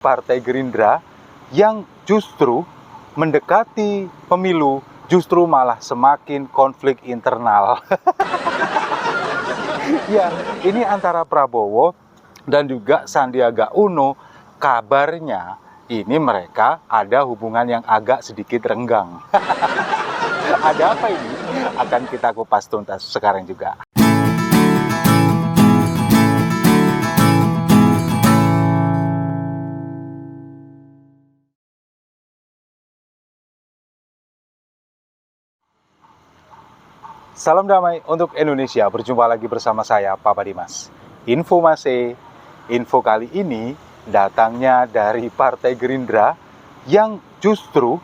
Partai Gerindra yang justru mendekati pemilu justru malah semakin konflik internal. Ya, ini antara Prabowo dan juga Sandiaga Uno, kabarnya ini mereka ada hubungan yang agak sedikit renggang. Ada apa ini? Akan kita kupas tuntas sekarang juga. Salam damai untuk Indonesia, berjumpa lagi bersama saya, Papa Dimas. Info kali ini datangnya dari Partai Gerindra yang justru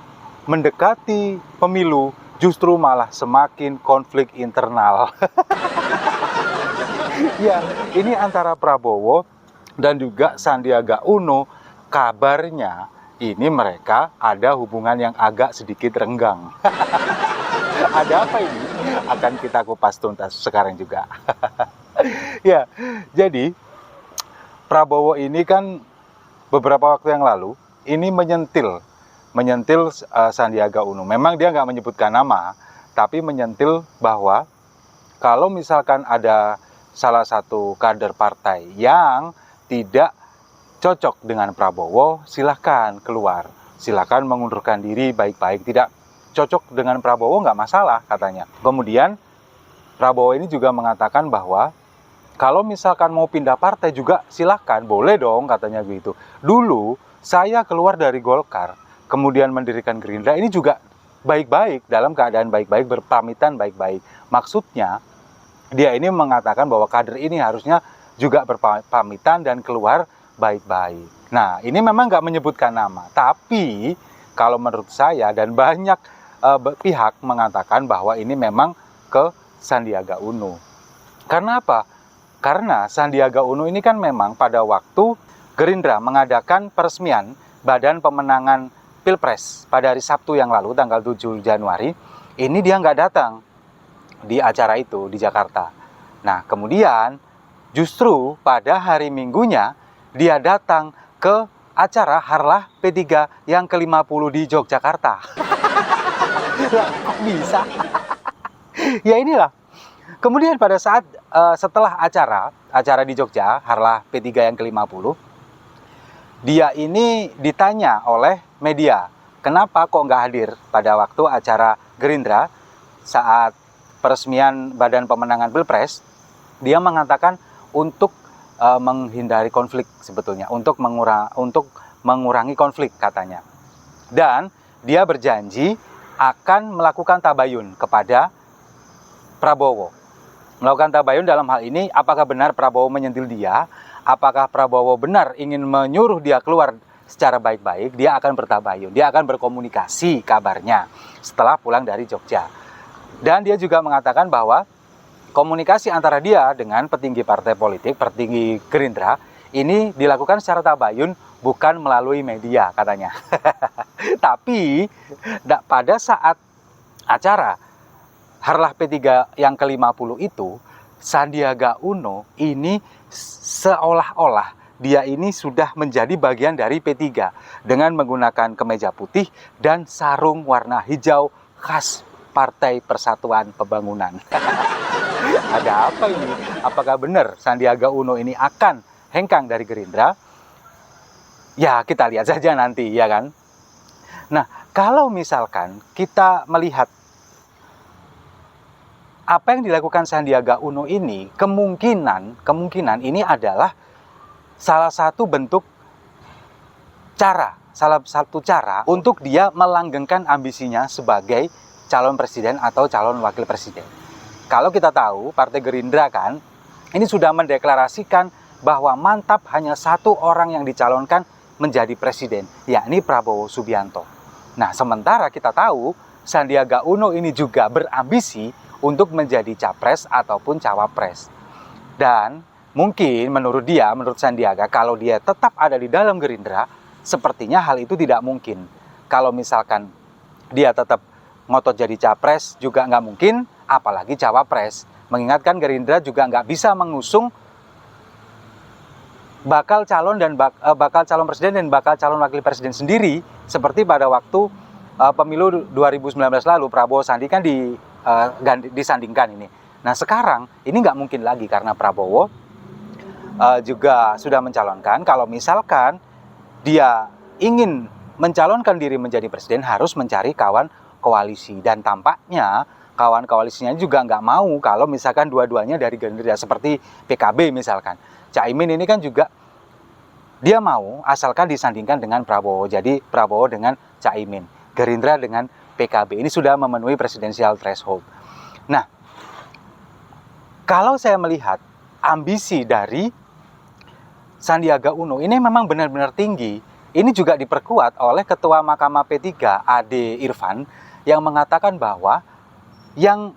mendekati pemilu justru malah semakin konflik internal. Ya, ini antara Prabowo dan juga Sandiaga Uno, kabarnya ini mereka ada hubungan yang agak sedikit renggang. Ada apa ini? Akan kita kupas tuntas sekarang juga. Ya, jadi Prabowo ini kan beberapa waktu yang lalu ini menyentil Sandiaga Uno. Memang dia nggak menyebutkan nama, tapi menyentil bahwa kalau misalkan ada salah satu kader partai yang tidak cocok dengan Prabowo, silahkan keluar. Silahkan mengundurkan diri baik-baik. Tidak cocok dengan Prabowo nggak masalah katanya. Kemudian Prabowo ini juga mengatakan bahwa kalau misalkan mau pindah partai juga silahkan, boleh dong katanya begitu. Dulu saya keluar dari Golkar, kemudian mendirikan Gerindra, ini juga baik-baik, dalam keadaan baik-baik, berpamitan baik-baik. Maksudnya dia ini mengatakan bahwa kader ini harusnya juga berpamitan dan keluar baik-baik. Nah, ini memang nggak menyebutkan nama, tapi kalau menurut saya dan banyak pihak mengatakan bahwa ini memang ke Sandiaga Uno. Karena apa? Karena Sandiaga Uno ini kan memang pada waktu Gerindra mengadakan peresmian Badan Pemenangan Pilpres pada hari Sabtu yang lalu, tanggal 7 Januari, ini dia nggak datang di acara itu di Jakarta. Nah, kemudian justru pada hari Minggunya dia datang ke acara Harlah P3 yang ke-50 di Yogyakarta. Lah, kok bisa? Ya inilah. Kemudian pada saat setelah acara di Jogja, Harlah P3 yang ke-50, dia ini ditanya oleh media, kenapa kok nggak hadir pada waktu acara Gerindra saat peresmian Badan Pemenangan Pilpres. Dia mengatakan untuk menghindari konflik sebetulnya, untuk mengurangi konflik katanya. Dan dia berjanji akan melakukan tabayun kepada Prabowo. Melakukan tabayun dalam hal ini, apakah benar Prabowo menyentil dia, apakah Prabowo benar ingin menyuruh dia keluar secara baik-baik, dia akan bertabayun, dia akan berkomunikasi kabarnya setelah pulang dari Jogja. Dan dia juga mengatakan bahwa komunikasi antara dia dengan petinggi partai politik, petinggi Gerindra, ini dilakukan secara tabayun, bukan melalui media katanya. Tapi pada saat acara Harlah P3 yang ke-50 itu, Sandiaga Uno ini seolah-olah dia ini sudah menjadi bagian dari P3 dengan menggunakan kemeja putih dan sarung warna hijau khas Partai Persatuan Pembangunan. Ada apa ini? Apakah benar Sandiaga Uno ini akan hengkang dari Gerindra? Ya, kita lihat saja nanti, ya kan? Nah, kalau misalkan kita melihat apa yang dilakukan Sandiaga Uno ini, kemungkinan ini adalah salah satu cara untuk dia melanggengkan ambisinya sebagai calon presiden atau calon wakil presiden. Kalau kita tahu, Partai Gerindra kan ini sudah mendeklarasikan bahwa mantap hanya satu orang yang dicalonkan menjadi presiden, yakni Prabowo Subianto. Nah, sementara kita tahu Sandiaga Uno ini juga berambisi untuk menjadi capres ataupun cawapres. Dan mungkin menurut Sandiaga, kalau dia tetap ada di dalam Gerindra, sepertinya hal itu tidak mungkin. Kalau misalkan dia tetap ngotot jadi capres juga nggak mungkin, apalagi cawapres. Mengingatkan Gerindra juga nggak bisa mengusung bakal calon bakal calon presiden dan bakal calon wakil presiden sendiri, seperti pada waktu pemilu 2019 lalu Prabowo Sandi kan disandingkan ini. Nah sekarang ini nggak mungkin lagi karena Prabowo juga sudah mencalonkan. Kalau misalkan dia ingin mencalonkan diri menjadi presiden, harus mencari kawan koalisi, dan tampaknya kawan koalisinya juga nggak mau kalau misalkan dua-duanya dari Gerindra, seperti PKB misalkan. Caimin ini kan juga dia mau asalkan disandingkan dengan Prabowo. Jadi Prabowo dengan Caimin, Gerindra dengan PKB. Ini sudah memenuhi presidensial threshold. Nah, kalau saya melihat ambisi dari Sandiaga Uno ini memang benar-benar tinggi. Ini juga diperkuat oleh Ketua Mahkamah P3 Ade Irfan yang mengatakan bahwa yang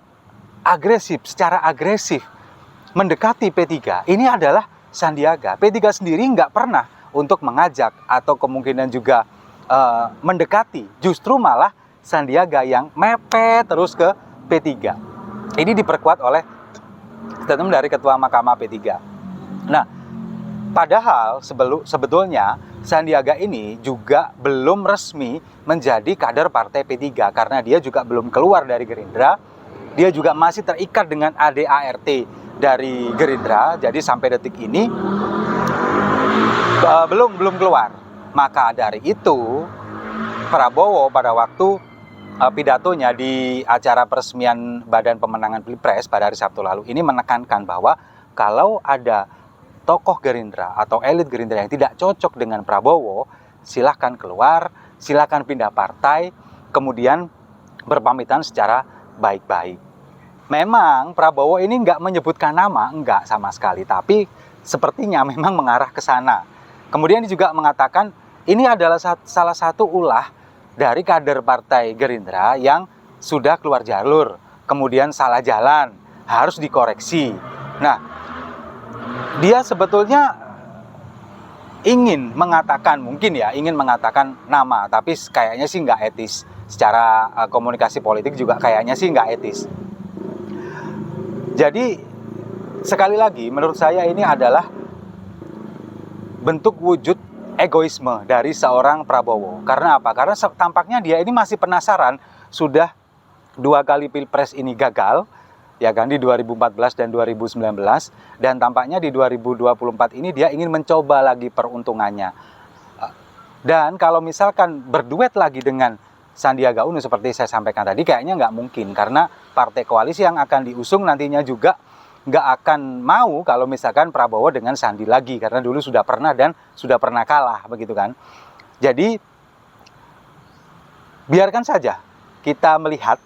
agresif, secara agresif mendekati P3 ini adalah Sandiaga. P3 sendiri nggak pernah untuk mengajak atau kemungkinan juga mendekati. Justru malah Sandiaga yang mepet terus ke P3. Ini diperkuat oleh statement dari Ketua Mahkamah P3. Nah, padahal sebetulnya Sandiaga ini juga belum resmi menjadi kader partai P3 karena dia juga belum keluar dari Gerindra. Dia juga masih terikat dengan ADART dari Gerindra. Jadi sampai detik ini belum keluar. Maka dari itu Prabowo pada waktu pidatonya di acara peresmian Badan Pemenangan Pilpres pada hari Sabtu lalu ini menekankan bahwa kalau ada tokoh Gerindra atau elit Gerindra yang tidak cocok dengan Prabowo, silahkan keluar, silahkan pindah partai, kemudian berpamitan secara baik-baik. Memang Prabowo ini nggak menyebutkan nama, enggak sama sekali, tapi sepertinya memang mengarah ke sana. Kemudian dia juga mengatakan ini adalah salah satu ulah dari kader partai Gerindra yang sudah keluar jalur, kemudian salah jalan, harus dikoreksi. Nah, dia sebetulnya ingin mengatakan, mungkin ya, ingin mengatakan nama, tapi kayaknya sih nggak etis. Secara komunikasi politik juga kayaknya sih nggak etis. Jadi, sekali lagi, menurut saya ini adalah bentuk wujud egoisme dari seorang Prabowo. Karena apa? Karena tampaknya dia ini masih penasaran, sudah 2 kali Pilpres ini gagal, ya kan, di 2014 dan 2019, dan tampaknya di 2024 ini dia ingin mencoba lagi peruntungannya. Dan kalau misalkan berduet lagi dengan Sandiaga Uno seperti saya sampaikan tadi, kayaknya nggak mungkin, karena partai koalisi yang akan diusung nantinya juga nggak akan mau kalau misalkan Prabowo dengan Sandi lagi, karena dulu sudah pernah dan sudah pernah kalah, begitu kan. Jadi biarkan saja kita melihat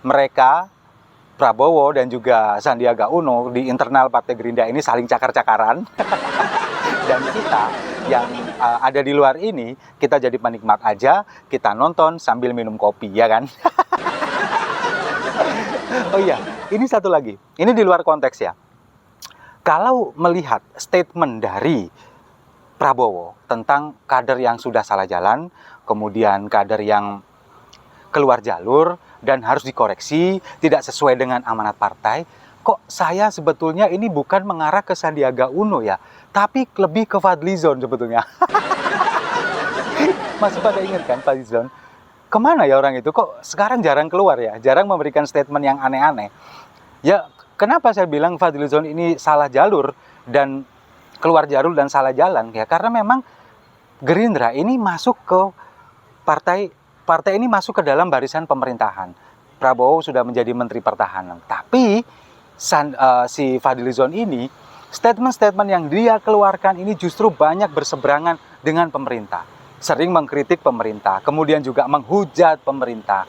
mereka, Prabowo dan juga Sandiaga Uno di internal Partai Gerindra ini saling cakar-cakaran. Dan kita yang ada di luar ini, kita jadi penikmat aja, kita nonton sambil minum kopi, ya kan? Oh iya, ini satu lagi. Ini di luar konteks ya. Kalau melihat statement dari Prabowo tentang kader yang sudah salah jalan, kemudian kader yang keluar jalur dan harus dikoreksi, tidak sesuai dengan amanat partai, kok saya sebetulnya ini bukan mengarah ke Sandiaga Uno ya, tapi lebih ke Fadlizon sebetulnya. Masih pada ingat kan Fadlizon? Kemana ya orang itu? Kok sekarang jarang keluar ya? Jarang memberikan statement yang aneh-aneh. Ya, kenapa saya bilang Fadlizon ini salah jalur dan keluar jalur dan salah jalan? Ya, karena memang Gerindra ini masuk ke partai ini masuk ke dalam barisan pemerintahan. Prabowo sudah menjadi Menteri Pertahanan. Tapi si Fadlizon ini, statement-statement yang dia keluarkan ini justru banyak berseberangan dengan pemerintah. Sering mengkritik pemerintah, kemudian juga menghujat pemerintah.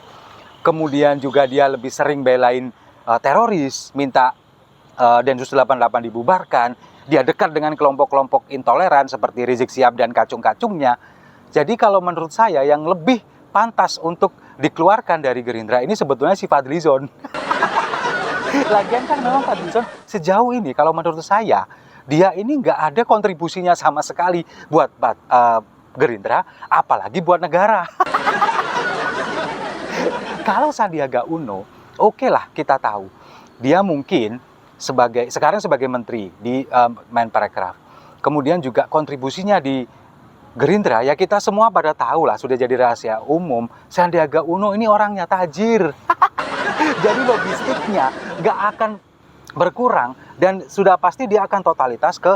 Kemudian juga dia lebih sering belain teroris, minta Densus 88 dibubarkan. Dia dekat dengan kelompok-kelompok intoleran seperti Rizik Sihab dan kacung-kacungnya. Jadi kalau menurut saya yang lebih pantas untuk dikeluarkan dari Gerindra ini sebetulnya si Fadlizon. Lagian kan memang Fadlizon sejauh ini kalau menurut saya, dia ini nggak ada kontribusinya sama sekali buat Gerindra, apalagi buat negara. Kalau Sandiaga Uno, oke lah kita tahu, dia mungkin sekarang sebagai menteri di Menparekraf, kemudian juga kontribusinya di Gerindra, ya kita semua pada tahu lah, sudah jadi rahasia umum, Sandiaga Uno ini orangnya tajir. Jadi logistiknya nggak akan berkurang, dan sudah pasti dia akan totalitas ke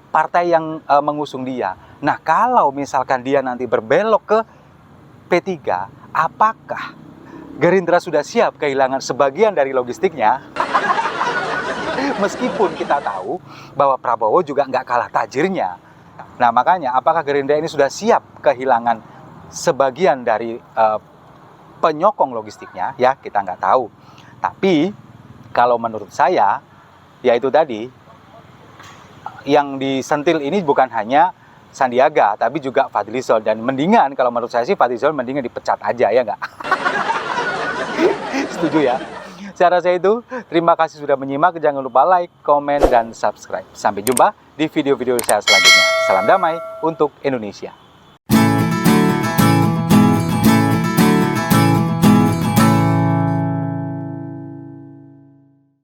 partai yang mengusung dia. Nah, kalau misalkan dia nanti berbelok ke P3, apakah Gerindra sudah siap kehilangan sebagian dari logistiknya? Meskipun kita tahu bahwa Prabowo juga nggak kalah tajirnya. Nah, makanya apakah Gerindra ini sudah siap kehilangan sebagian dari penyokong logistiknya? Ya, kita nggak tahu. Tapi kalau menurut saya, yaitu tadi, yang disentil ini bukan hanya Sandiaga, tapi juga Fadlizon. Dan mendingan, kalau menurut saya sih Fadlizon mendingan dipecat aja, ya nggak? Setuju ya? Saya rasa itu. Terima kasih sudah menyimak. Jangan lupa like, komen, dan subscribe. Sampai jumpa di video-video saya selanjutnya. Salam damai untuk Indonesia.